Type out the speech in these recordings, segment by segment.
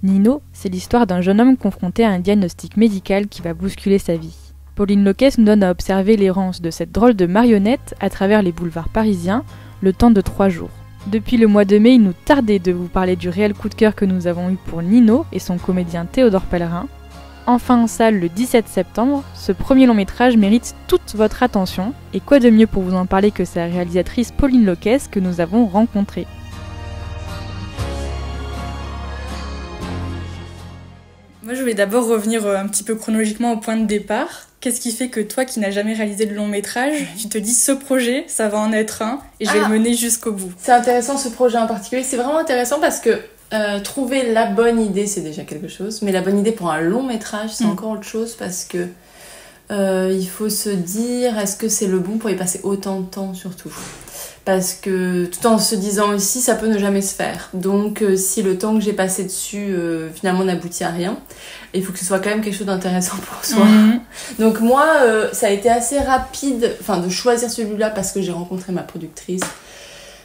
Nino, c'est l'histoire d'un jeune homme confronté à un diagnostic médical qui va bousculer sa vie. Pauline Loquès nous donne à observer l'errance de cette drôle de marionnette à travers les boulevards parisiens, le temps de 3 jours. Depuis le mois de mai, il nous tardait de vous parler du réel coup de cœur que nous avons eu pour Nino et son comédien Théodore Pellerin. Enfin en salle le 17 septembre, ce premier long métrage mérite toute votre attention, et quoi de mieux pour vous en parler que sa réalisatrice Pauline Loquès que nous avons rencontrée. Moi, je voulais d'abord revenir un petit peu chronologiquement au point de départ. Qu'est-ce qui fait que toi, qui n'as jamais réalisé de long métrage, tu te dis ce projet, ça va en être un, et je vais le mener jusqu'au bout? C'est intéressant ce projet en particulier, c'est vraiment intéressant parce que trouver la bonne idée, c'est déjà quelque chose, mais la bonne idée pour un long métrage, c'est encore autre chose parce que il faut se dire, est-ce que c'est le bon pour y passer autant de temps surtout? Parce que tout en se disant aussi, ça peut ne jamais se faire. Donc si le temps que j'ai passé dessus finalement n'aboutit à rien, il faut que ce soit quand même quelque chose d'intéressant pour soi. Donc moi, ça a été assez rapide de choisir celui-là parce que j'ai rencontré ma productrice,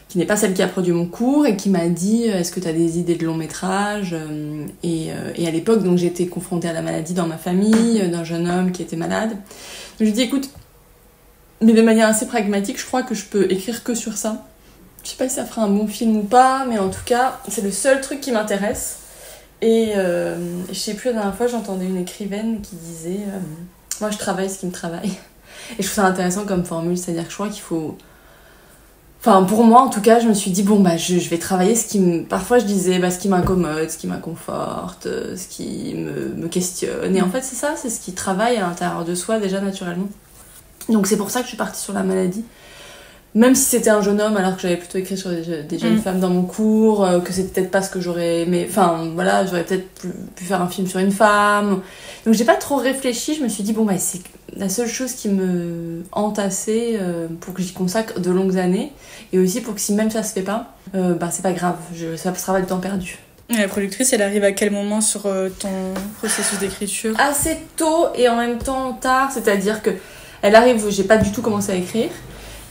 qui n'est pas celle qui a produit mon cours, et qui m'a dit est-ce que tu as des idées de long métrage, et à l'époque, donc j'étais confrontée à la maladie dans ma famille, d'un jeune homme qui était malade. Donc je lui ai dit écoute, mais de manière assez pragmatique, je crois que je peux écrire que sur ça. Je sais pas si ça fera un bon film ou pas, mais en tout cas, c'est le seul truc qui m'intéresse. Et je sais plus, la dernière fois, j'entendais une écrivaine qui disait moi, je travaille ce qui me travaille. Et je trouve ça intéressant comme formule, c'est-à-dire que je crois qu'il faut... Enfin, pour moi, en tout cas, je me suis dit, je vais travailler ce qui me... Parfois, je disais, ce qui m'incommode, ce qui m'inconforte, ce qui me questionne. Et en fait, c'est ça, c'est ce qui travaille à l'intérieur de soi, déjà, naturellement. Donc c'est pour ça que je suis partie sur la maladie. Même si c'était un jeune homme, alors que j'avais plutôt écrit sur des jeunes femmes dans mon cours, que c'était peut-être pas ce que j'aurais aimé. Enfin, voilà, j'aurais peut-être pu faire un film sur une femme. Donc j'ai pas trop réfléchi, je me suis dit, c'est la seule chose qui me hante assez pour que j'y consacre de longues années. Et aussi pour que si même ça se fait pas, c'est pas grave, ça sera le temps perdu. Et la productrice, elle arrive à quel moment sur ton processus d'écriture? Assez tôt et en même temps tard, c'est-à-dire que elle arrive, j'ai pas du tout commencé à écrire.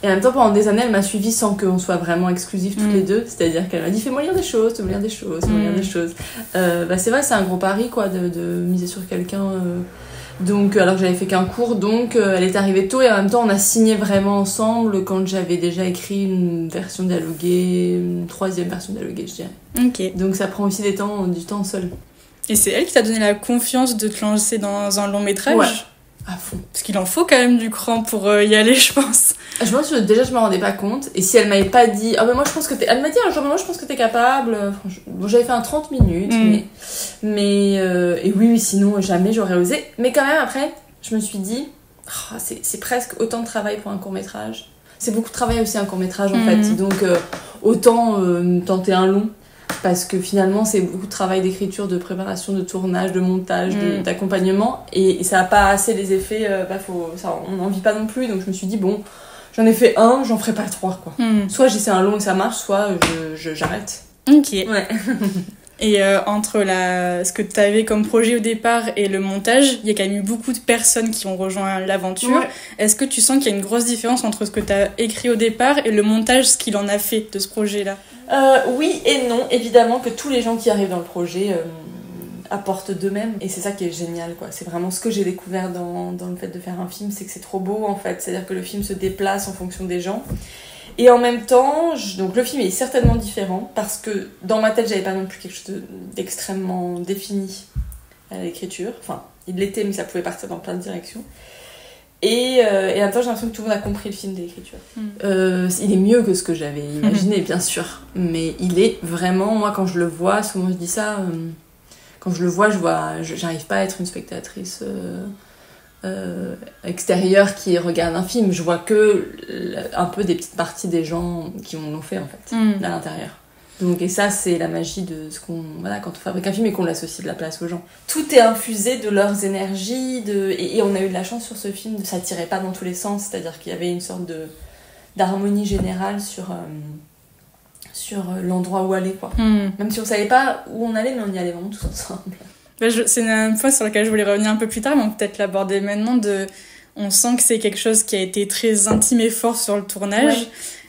Et en même temps, pendant des années, elle m'a suivie sans qu'on soit vraiment exclusifs toutes les deux. C'est-à-dire qu'elle m'a dit fais-moi lire des choses, fais-moi lire des choses, fais-moi lire des choses. C'est vrai, c'est un gros pari quoi, de miser sur quelqu'un. Donc, alors que j'avais fait qu'un cours, donc elle est arrivée tôt et en même temps, on a signé vraiment ensemble quand j'avais déjà écrit une version dialoguée, une 3e version dialoguée, je dirais. Ok. Donc, ça prend aussi du temps seul. Et c'est elle qui t'a donné la confiance de te lancer dans un long métrage? Ouais. À fond. Parce qu'il en faut quand même du cran pour y aller, je pense. Je pense que déjà je me rendais pas compte, et si elle m'avait pas dit moi je pense que elle m'a dit un jour moi je pense que t'es capable, j'avais fait un 30 minutes mais et oui sinon jamais j'aurais osé, mais quand même après je me suis dit c'est presque autant de travail pour un court-métrage, c'est beaucoup de travail aussi un court-métrage en fait, donc autant tenter un long. Parce que finalement, c'est beaucoup de travail d'écriture, de préparation, de tournage, de montage, d'accompagnement. Et ça n'a pas assez les effets, on n'en vit pas non plus. Donc je me suis dit, j'en ai fait un, j'en ferai pas 3, quoi. Soit j'essaie un long et ça marche, soit j'arrête. Ok. Ouais. Et entre ce que tu avais comme projet au départ et le montage, il y a quand même eu beaucoup de personnes qui ont rejoint l'aventure. Ouais. Est-ce que tu sens qu'il y a une grosse différence entre ce que tu as écrit au départ et le montage, ce qu'il en a fait de ce projet-là? Oui et non. Évidemment que tous les gens qui arrivent dans le projet apportent d'eux-mêmes. Et c'est ça qui est génial, quoi. C'est vraiment ce que j'ai découvert dans le fait de faire un film, c'est que c'est trop beau, en fait. C'est-à-dire que le film se déplace en fonction des gens. Et en même temps, donc le film est certainement différent parce que dans ma tête, j'avais pas non plus quelque chose d'extrêmement défini à l'écriture. Enfin, il l'était, mais ça pouvait partir dans plein de directions. Et en même temps, j'ai l'impression que tout le monde a compris le film de l'écriture. Il est mieux que ce que j'avais imaginé, bien sûr. Mais il est vraiment... Moi, quand je le vois, souvent je dis ça... quand je le vois, j'arrive pas à être une spectatrice... extérieure qui regarde un film, je vois que un peu des petites parties des gens qui l'ont fait en fait à l'intérieur. Donc et ça c'est la magie de ce qu'on quand on fabrique un film et qu'on l'associe de la place aux gens. Tout est infusé de leurs énergies et on a eu de la chance sur ce film, ça tirait pas dans tous les sens, c'est-à-dire qu'il y avait une sorte d'harmonie générale sur l'endroit où aller quoi. Même si on savait pas où on allait, mais on y allait vraiment tous ensemble. C'est une fois sur laquelle je voulais revenir un peu plus tard, mais on peut peut-être l'aborder maintenant. On sent que c'est quelque chose qui a été très intime et fort sur le tournage. Ouais.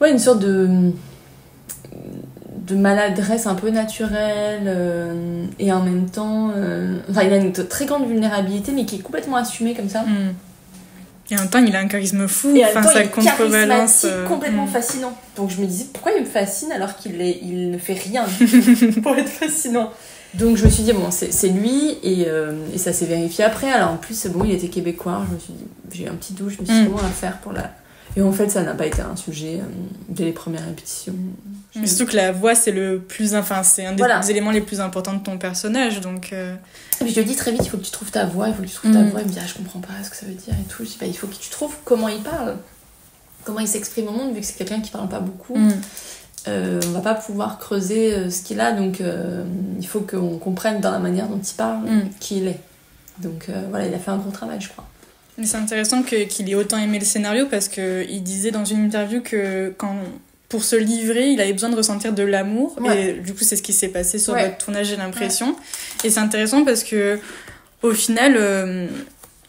Ouais, une sorte de maladresse un peu naturelle et en même temps enfin il a une très grande vulnérabilité mais qui est complètement assumée comme ça. Et en même temps il a un charisme fou, et en même temps, ça il est contrebalance complètement fascinant. Donc je me disais pourquoi il me fascine alors il ne fait rien pour être fascinant. Donc je me suis dit bon c'est lui et ça s'est vérifié après. Alors en plus bon il était québécois, je me suis dit j'ai eu un petit doute, je me suis dit comment on va faire pour la... Et en fait, ça n'a pas été un sujet dès les premières répétitions. Mais surtout que la voix, c'est c'est un des éléments les plus importants de ton personnage, donc... Et puis je lui dis très vite, il faut que tu trouves ta voix, il faut que tu trouves ta voix. Il me dit, je comprends pas ce que ça veut dire et tout. Je dis, il faut que tu trouves comment il parle, comment il s'exprime au monde, vu que c'est quelqu'un qui parle pas beaucoup. On va pas pouvoir creuser ce qu'il a, donc il faut qu'on comprenne dans la manière dont il parle qui il est. Donc voilà, il a fait un gros travail, je crois. Mais c'est intéressant qu'il ait autant aimé le scénario parce qu'il disait dans une interview que pour se livrer, il avait besoin de ressentir de l'amour. Ouais. Et du coup, c'est ce qui s'est passé sur votre tournage, j'ai l'impression. Ouais. Et c'est intéressant parce que au final,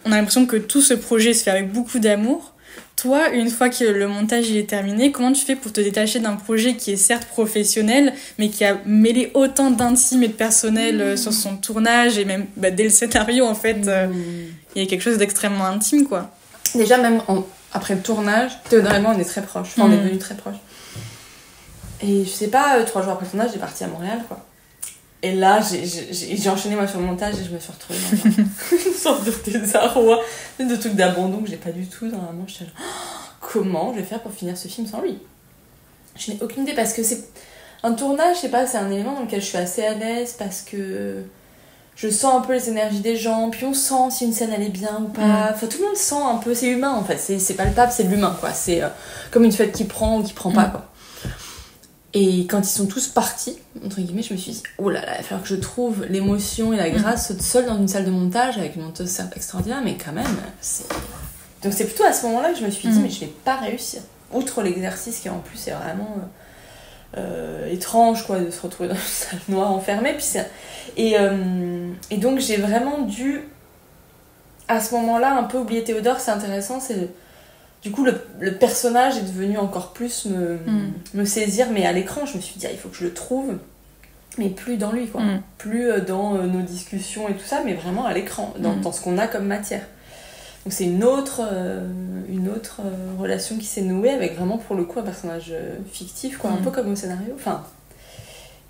on a l'impression que tout ce projet se fait avec beaucoup d'amour. Toi, une fois que le montage il est terminé, comment tu fais pour te détacher d'un projet qui est certes professionnel, mais qui a mêlé autant d'intime et de personnel sur son tournage et même dès le scénario, en fait, il y a quelque chose d'extrêmement intime, quoi. Déjà, même après le tournage, Théodore et moi, on est très proches. Enfin, on est devenus très proches. Et je sais pas, 3 jours après le tournage, j'ai parti à Montréal, quoi. Et là, j'ai enchaîné moi sur le montage et je me suis retrouvée dans une sorte de désarroi, de truc d'abandon que j'ai pas du tout. Normalement, je suis là, comment je vais faire pour finir ce film sans lui ? Je n'ai aucune idée parce que c'est un tournage, je sais pas, c'est un élément dans lequel je suis assez à l'aise parce que je sens un peu les énergies des gens, puis on sent si une scène elle est bien ou pas. Enfin, tout le monde sent un peu, c'est humain en fait, c'est palpable, c'est de l'humain quoi. C'est comme une fête qui prend ou qui prend pas quoi. Et quand ils sont tous partis, entre guillemets, je me suis dit, oh là là, il va falloir que je trouve l'émotion et la grâce seule dans une salle de montage avec une monteuse certes extraordinaire, mais quand même, Donc c'est plutôt à ce moment-là que je me suis dit, mais je vais pas réussir. Outre l'exercice qui en plus est vraiment étrange, quoi, de se retrouver dans une salle noire enfermée. Puis et donc j'ai vraiment dû, à ce moment-là, un peu oublier Théodore. C'est intéressant, c'est... Du coup, le personnage est devenu encore plus me saisir, mais à l'écran, je me suis dit, il faut que je le trouve, mais plus dans lui, quoi. Plus dans nos discussions et tout ça, mais vraiment à l'écran, dans ce qu'on a comme matière. Donc c'est une autre relation qui s'est nouée avec vraiment, pour le coup, un personnage fictif, quoi, un peu comme au scénario. Enfin,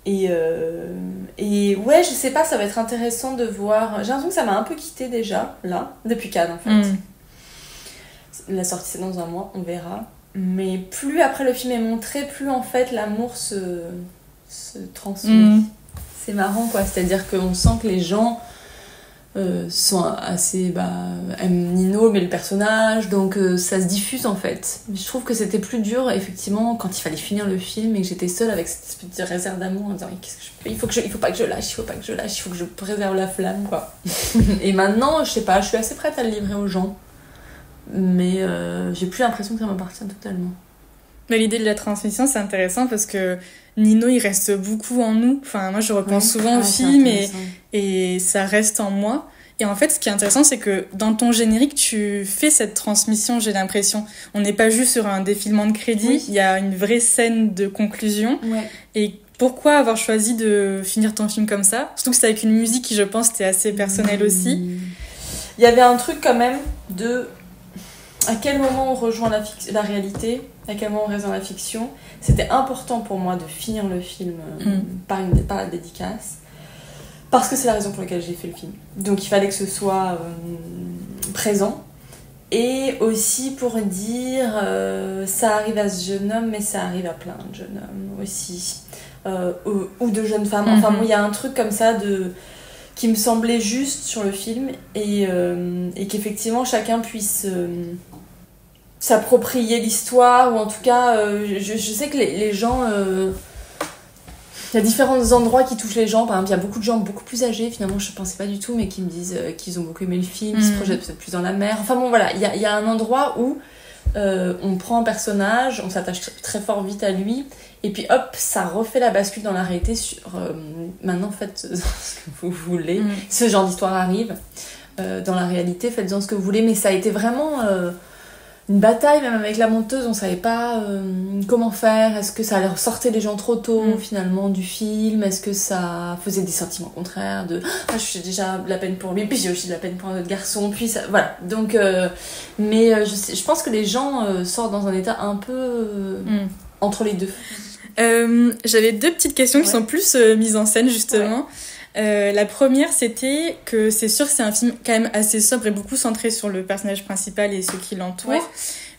et ouais, je sais pas, ça va être intéressant de voir... J'ai l'impression que ça m'a un peu quittée déjà, là, depuis Cannes, en fait. La sortie c'est dans 1 mois, on verra. Mais plus après le film est montré, plus en fait l'amour se transmet. C'est marrant quoi, c'est-à-dire qu'on sent que les gens sont assez... aiment Nino, mais le personnage, donc ça se diffuse en fait. Mais je trouve que c'était plus dur effectivement quand il fallait finir le film et que j'étais seule avec cette petite réserve d'amour en disant qu'est-ce que je fais ? Il faut pas que je lâche, il faut que je préserve la flamme quoi. Et maintenant, je sais pas, je suis assez prête à le livrer aux gens. Mais j'ai plus l'impression que ça m'appartient totalement. Mais l'idée de la transmission, c'est intéressant parce que Nino, il reste beaucoup en nous. Enfin, moi, je repense souvent au film et ça reste en moi. Et en fait, ce qui est intéressant, c'est que dans ton générique, tu fais cette transmission, j'ai l'impression. On n'est pas juste sur un défilement de crédit, il y a une vraie scène de conclusion. Ouais. Et pourquoi avoir choisi de finir ton film comme ça ? Surtout que c'est avec une musique qui, je pense, était assez personnelle aussi. Il y avait un truc quand même de... À quel moment on rejoint la réalité, à quel moment on reste dans la fiction. C'était important pour moi de finir le film par la dédicace, parce que c'est la raison pour laquelle j'ai fait le film. Donc il fallait que ce soit présent. Et aussi pour dire, ça arrive à ce jeune homme, mais ça arrive à plein de jeunes hommes aussi. Ou de jeunes femmes. Enfin bon, il y a un truc comme ça qui me semblait juste sur le film et qu'effectivement chacun puisse s'approprier l'histoire, ou en tout cas je sais que les gens il y a différents endroits qui touchent les gens. Par exemple, il y a beaucoup de gens beaucoup plus âgés, finalement je pensais pas du tout, mais qui me disent qu'ils ont beaucoup aimé le film, qu'ils se projettent peut-être plus dans la mer. Enfin bon voilà, il y a un endroit où on prend un personnage, on s'attache très fort vite à lui, et puis hop, ça refait la bascule dans la réalité sur maintenant faites ce que vous voulez. Ce genre d'histoire arrive dans la réalité, faites-en ce que vous voulez. Mais ça a été vraiment une bataille même avec la monteuse, on savait pas comment faire, est-ce que ça allait ressortir les gens trop tôt finalement du film, est-ce que ça faisait des sentiments contraires de je suis déjà de la peine pour lui, puis j'ai aussi de la peine pour un autre garçon, puis ça, voilà. Donc je pense que les gens sortent dans un état un peu entre les deux. J'avais 2 petites questions qui sont plus mises en scène justement. La première, c'était que c'est sûr que c'est un film quand même assez sobre et beaucoup centré sur le personnage principal et ceux qui l'entourent.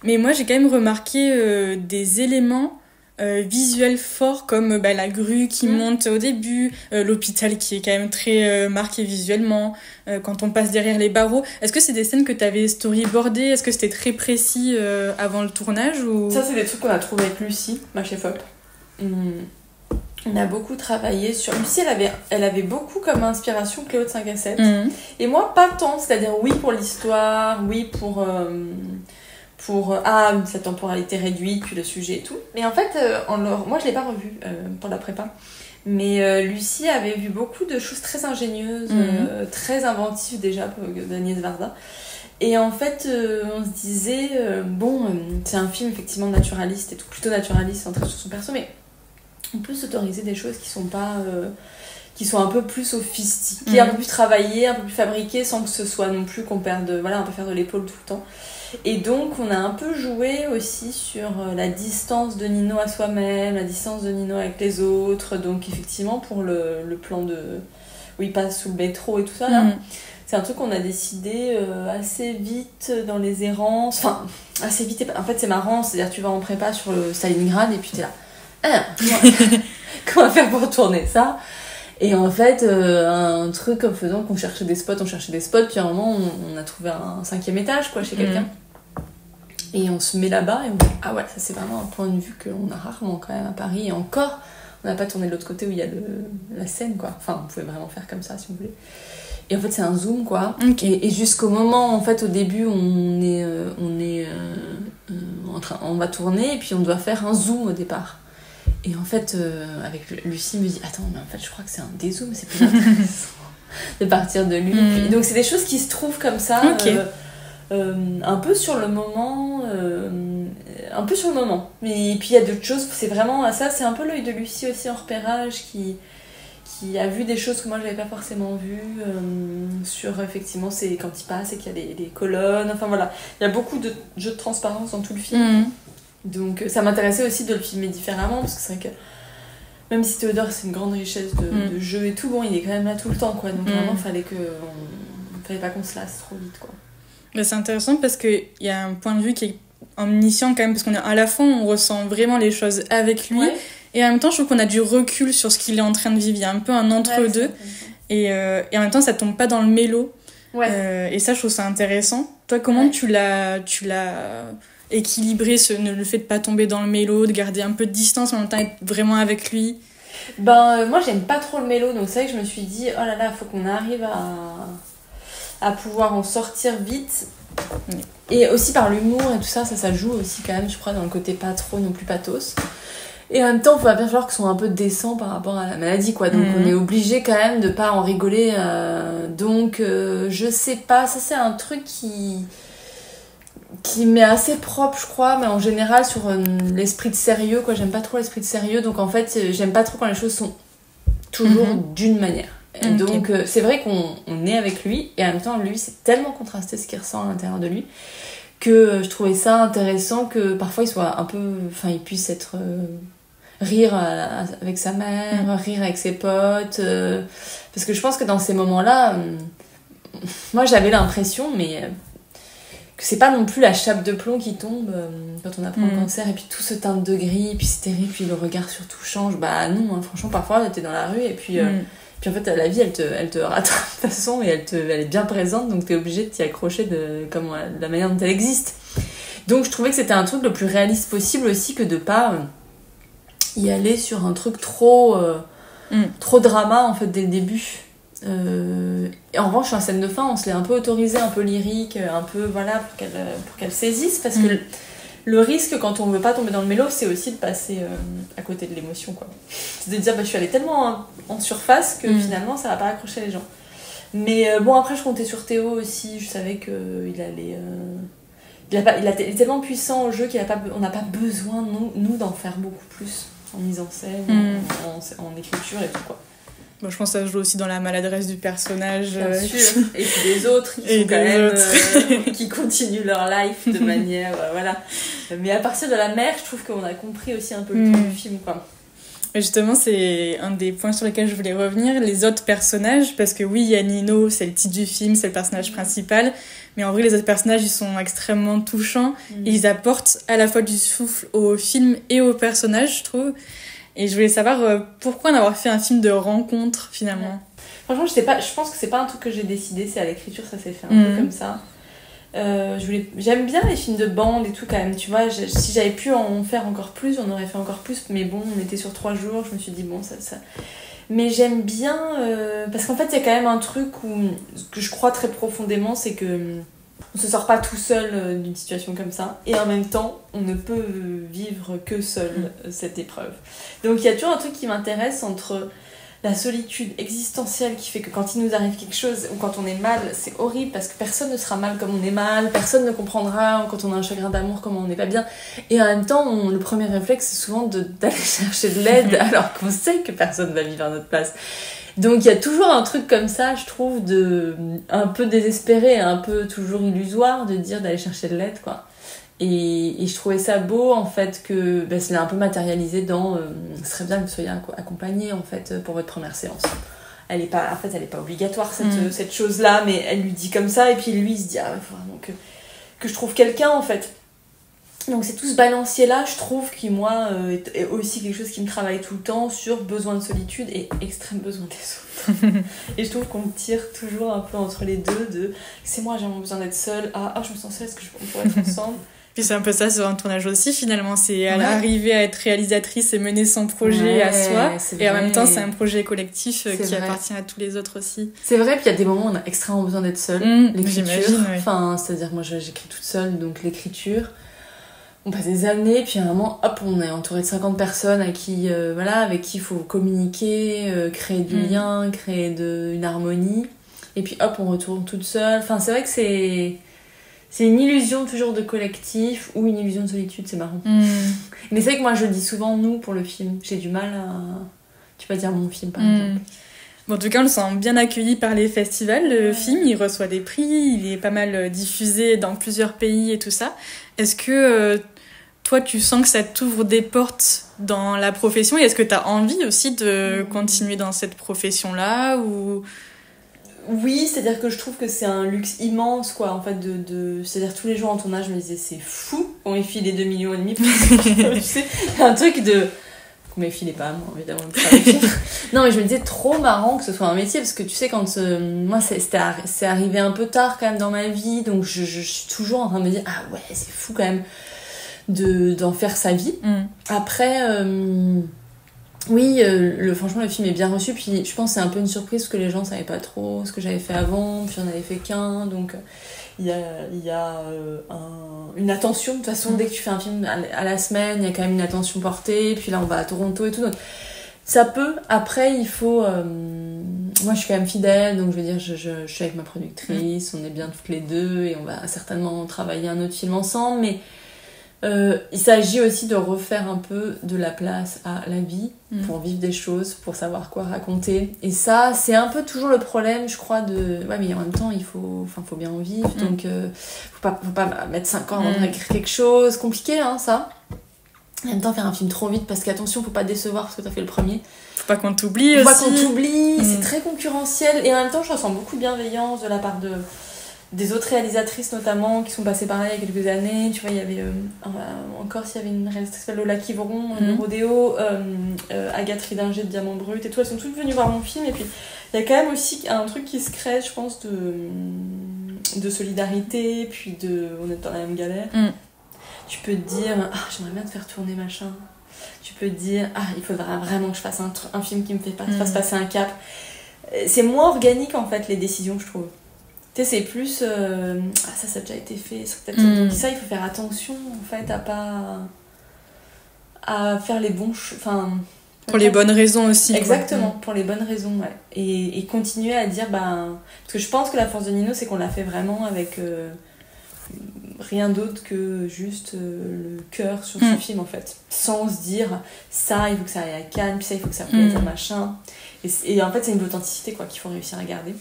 Mais moi, j'ai quand même remarqué des éléments visuels forts comme la grue qui monte au début, l'hôpital qui est quand même très marqué visuellement, quand on passe derrière les barreaux. Est-ce que c'est des scènes que tu avais storyboardées? Est-ce que c'était très précis avant le tournage ou... Ça, c'est des trucs qu'on a trouvé avec Lucie, ma chef-op. On a beaucoup travaillé sur... Lucie, elle avait beaucoup comme inspiration Cléo de 5 à 7. Et moi, pas tant. C'est-à-dire, oui, pour l'histoire, oui, pour sa temporalité réduite, puis le sujet et tout. Mais en fait, moi, je l'ai pas revu pour la prépa. Mais Lucie avait vu beaucoup de choses très ingénieuses, très inventives déjà, d'Agnès Varda. Et en fait, on se disait, c'est un film effectivement naturaliste et tout, plutôt naturaliste, centré sur son perso, mais on peut s'autoriser des choses qui sont pas qui sont un peu plus sophistiquées, un peu plus travaillées, un peu plus fabriquées, sans que ce soit non plus qu'on perde un peu faire de l'épaule tout le temps. Et donc on a un peu joué aussi sur la distance de Nino à soi-même, la distance de Nino avec les autres. Donc effectivement pour le plan où il passe sous le métro et tout ça là, c'est un truc qu'on a décidé assez vite dans les errances, enfin assez vite, en fait c'est marrant, c'est-à-dire tu vas en prépa sur le Stalingrad et puis t'es là comment faire pour tourner ça? Et en fait, un truc en faisant qu'on cherchait des spots, puis à un moment, on a trouvé un 5e étage, quoi, chez quelqu'un. Et on se met là-bas et on dit, ah ouais, ça c'est vraiment un point de vue qu'on a rarement quand même à Paris. Et encore, on n'a pas tourné de l'autre côté où il y a la Seine, quoi. Enfin, on pouvait vraiment faire comme ça, si vous voulez. Et en fait, c'est un zoom, quoi. Et jusqu'au moment, en fait, au début, on va tourner et puis on doit faire un zoom au départ. Et en fait, avec Lucie me dit, attends, mais en fait, je crois que c'est un dézoom, c'est plus intéressant de partir de lui. Et donc, c'est des choses qui se trouvent comme ça, un peu sur le moment. Mais puis, il y a d'autres choses, c'est vraiment ça, c'est un peu l'œil de Lucie aussi en repérage qui a vu des choses que moi, j'avais pas forcément vues, sur, effectivement, c'est quand il passe et qu'il y a les colonnes, enfin voilà. Il y a beaucoup de jeux de transparence dans tout le film. Donc ça m'intéressait aussi de le filmer différemment parce que c'est vrai que même si Théodore c'est une grande richesse de jeu et tout, bon il est quand même là tout le temps quoi, donc vraiment fallait pas qu'on se lasse trop vite quoi. Mais c'est intéressant parce qu'il y a un point de vue qui est omniscient quand même, parce qu'on est à la fois on ressent vraiment les choses avec lui et en même temps je trouve qu'on a du recul sur ce qu'il est en train de vivre, il y a un peu un entre-deux et en même temps ça tombe pas dans le mélo et ça je trouve ça intéressant. Toi comment tu l'as équilibrer le fait de pas tomber dans le mélo, de garder un peu de distance, en même temps être vraiment avec lui? Moi j'aime pas trop le mélo, donc c'est vrai que je me suis dit oh là là, faut qu'on arrive à pouvoir en sortir vite. Et aussi par l'humour et tout ça joue aussi quand même, je crois, dans le côté pas trop non plus pathos. Et en même temps, il va bien falloir qu'ils soient un peu décents par rapport à la maladie, quoi. Donc on est obligé quand même de pas en rigoler. Donc je sais pas, ça c'est un truc qui m'est assez propre je crois, mais en général sur l'esprit de sérieux quoi, j'aime pas trop l'esprit de sérieux, donc en fait j'aime pas trop quand les choses sont toujours d'une manière. Et donc c'est vrai qu'on est avec lui et en même temps lui c'est tellement contrasté ce qu'il ressent à l'intérieur de lui que je trouvais ça intéressant que parfois il soit un peu, enfin il puisse être rire avec sa mère, rire avec ses potes, parce que je pense que dans ces moments là moi j'avais l'impression que c'est pas non plus la chape de plomb qui tombe quand on apprend le cancer et puis tout se teinte de gris et puis c'est terrible puis le regard surtout change. Bah non, hein, franchement parfois t'es dans la rue et puis en fait la vie elle te rattrape de toute façon et elle est bien présente, donc t'es obligé de t'y accrocher de la manière dont elle existe. Donc je trouvais que c'était un truc le plus réaliste possible aussi, que de pas y aller sur un truc trop drama en fait dès le début. Et en revanche en scène de fin on se l'est un peu autorisé, un peu lyrique, un peu voilà pour qu'elle saisisse, parce que le risque quand on veut pas tomber dans le mélo c'est aussi de passer à côté de l'émotion quoi. C'est de dire je suis allée tellement en surface que finalement ça va pas accrocher les gens. Mais bon après je comptais sur Théo aussi, je savais qu'il allait il est tellement puissant au jeu qu'on n'a pas besoin, nous, d'en faire beaucoup plus en mise en scène, en écriture et tout, quoi. Bon, je pense que ça joue aussi dans la maladresse du personnage. Bien sûr. Et puis des autres qui sont quand même qui continuent leur life de manière voilà. Mais à partir de la mère, je trouve qu'on a compris aussi un peu le ton du film, quoi. Et justement, c'est un des points sur lesquels je voulais revenir, les autres personnages, parce que oui, il y a Nino, c'est le titre du film, c'est le personnage principal, mais en vrai, les autres personnages, ils sont extrêmement touchants, et ils apportent à la fois du souffle au film et au personnage, je trouve. Et je voulais savoir pourquoi en avoir fait un film de rencontre, finalement. Ouais. Franchement, je pense que c'est pas un truc que j'ai décidé, c'est à l'écriture, ça s'est fait un peu comme ça. J'aime bien les films de bande et tout quand même, tu vois, si j'avais pu en faire encore plus, j'en aurais fait encore plus, mais bon, on était sur 3 jours, je me suis dit bon, ça... Mais j'aime bien, parce qu'en fait, il y a quand même un truc que je crois très profondément, c'est que on se sort pas tout seul d'une situation comme ça, et en même temps, on ne peut vivre que seul cette épreuve. Donc il y a toujours un truc qui m'intéresse entre la solitude existentielle qui fait que quand il nous arrive quelque chose ou quand on est mal, c'est horrible parce que personne ne sera mal comme on est mal, personne ne comprendra quand on a un chagrin d'amour comment on n'est pas bien. Et en même temps, le premier réflexe, c'est souvent d'aller chercher de l'aide alors qu'on sait que personne va vivre à notre place. Donc il y a toujours un truc comme ça, je trouve, un peu désespéré, un peu toujours illusoire de dire d'aller chercher de l'aide, quoi. Et je trouvais ça beau, en fait, que c'est un peu matérialisé dans ce serait bien que vous soyez accompagné, en fait, pour votre première séance. Elle est pas obligatoire, cette chose-là, mais elle lui dit comme ça, et puis lui, il se dit, il faut vraiment que je trouve quelqu'un, en fait. Donc c'est tout ce balancier-là, je trouve, qui, moi, est aussi quelque chose qui me travaille tout le temps sur besoin de solitude et extrême besoin des autres. Et je trouve qu'on tire toujours un peu entre les deux, c'est moi, j'ai besoin d'être seule, je me sens seule, est-ce qu'on pourrait être ensemble ? Puis c'est un peu ça sur un tournage aussi, finalement. C'est arriver à être réalisatrice et mener son projet à soi. Et en même temps, c'est un projet collectif qui appartient à tous les autres aussi. C'est vrai, puis il y a des moments où on a extrêmement besoin d'être seule. L'écriture, c'est-à-dire moi j'écris toute seule, donc l'écriture. On passe des années, puis à un moment, hop, on est entouré de 50 personnes avec qui il faut communiquer, créer du lien, créer une harmonie. Et puis hop, on retourne toute seule. Enfin, c'est vrai que c'est une illusion toujours de collectif ou une illusion de solitude, c'est marrant. Mais c'est vrai que moi je dis souvent nous pour le film. J'ai du mal à... Tu vas dire mon film par exemple. Bon, en tout cas, on le sent bien accueilli par les festivals. Le film, il reçoit des prix, il est pas mal diffusé dans plusieurs pays et tout ça. Est-ce que toi, tu sens que ça t'ouvre des portes dans la profession et est-ce que tu as envie aussi de continuer dans cette profession-là ou... Oui, c'est-à-dire que je trouve que c'est un luxe immense, quoi, en fait, c'est-à-dire tous les jours en tournage, je me disais, c'est fou, on m'ait filé 2,5 millions, tu sais, un truc qu'on m'ait filé pas, moi, évidemment, le travail. Non, mais je me disais, trop marrant que ce soit un métier, parce que tu sais, quand, moi, c'est arrivé un peu tard, quand même, dans ma vie, donc je suis toujours en train de me dire, ah ouais, c'est fou, quand même, d'en faire sa vie. Après, oui, franchement, le film est bien reçu. Puis je pense que c'est un peu une surprise parce que les gens savaient pas trop ce que j'avais fait avant. Puis j'en avais fait qu'un. Donc il y a une attention. De toute façon, dès que tu fais un film à la semaine, il y a quand même une attention portée. Puis là, on va à Toronto et tout. Donc ça peut. Après, il faut... moi, je suis quand même fidèle. Donc je veux dire, je suis avec ma productrice. On est bien toutes les deux. Et on va certainement travailler un autre film ensemble. Mais... il s'agit aussi de refaire un peu de la place à la vie pour vivre des choses, pour savoir quoi raconter. Et ça, c'est un peu toujours le problème, je crois, ouais, mais en même temps, il faut bien en vivre. Donc, faut pas mettre 5 ans avant d'écrire quelque chose. Compliqué, hein, ça. En même temps, faire un film trop vite, parce qu'attention, faut pas décevoir parce que t'as fait le premier. Faut pas qu'on t'oublie aussi. Faut pas qu'on t'oublie, c'est très concurrentiel. Et en même temps, je ressens beaucoup de bienveillance de la part des autres réalisatrices notamment qui sont passées par là il y a quelques années. Tu vois, il y avait en Corse, il y avait une réalisatrice qui s'appelle Lola Kivron de Rodéo, Agathe Ridinger de Diamant Brut et tout. Elles sont toutes venues voir mon film. Et puis il y a quand même aussi un truc qui se crée, je pense, de solidarité, puis on est dans la même galère. Tu peux te dire, j'aimerais bien te faire tourner machin. Tu peux te dire, il faudra vraiment que je fasse un film qui me fasse passer un cap. C'est moins organique en fait les décisions, je trouve. Tu sais, c'est plus ça a déjà été fait, donc ça il faut faire attention en fait à faire les bons pour les bonnes raisons aussi, exactement, pour les bonnes raisons, ouais. Et continuer à dire parce que je pense que la force de Nino c'est qu'on l'a fait vraiment avec rien d'autre que juste le cœur sur ce film en fait, sans se dire ça il faut que ça aille à Cannes, puis ça il faut que ça plaise à machin, et en fait c'est une authenticité quoi qu'il faut réussir à garder.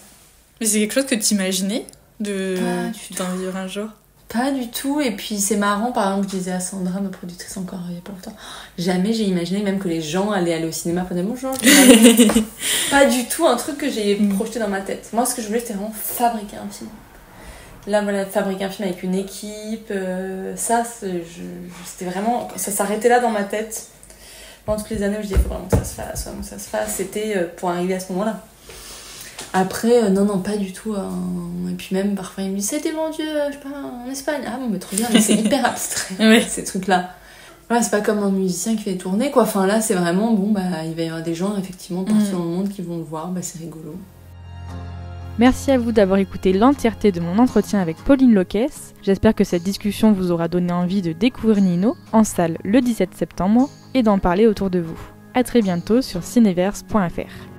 Mais c'est quelque chose que tu imaginais d'en vivre un jour? Pas du tout, et puis c'est marrant, par exemple je disais à Sandra, ma productrice encore il y a pas longtemps, jamais j'ai imaginé même que les gens allaient aller au cinéma pour dire bonjour. Pas du tout un truc que j'ai projeté dans ma tête. Moi ce que je voulais c'était vraiment fabriquer un film. Là voilà, fabriquer un film avec une équipe, c'était vraiment, ça s'arrêtait là dans ma tête. Pendant toutes les années où je disais faut vraiment que ça se fasse, c'était pour arriver à ce moment-là. Après, non, pas du tout. Et puis même, parfois, il me dit, ça a été vendu, je sais pas, en Espagne. Ah bon, mais trop bien, mais c'est hyper abstrait, ces trucs-là. Voilà, c'est pas comme un musicien qui fait des tournées, quoi. Enfin, là, c'est vraiment, il va y avoir des gens, effectivement, partout dans le monde qui vont le voir. C'est rigolo. Merci à vous d'avoir écouté l'entièreté de mon entretien avec Pauline Loquès. J'espère que cette discussion vous aura donné envie de découvrir Nino en salle le 17 septembre et d'en parler autour de vous. À très bientôt sur cineverse.fr.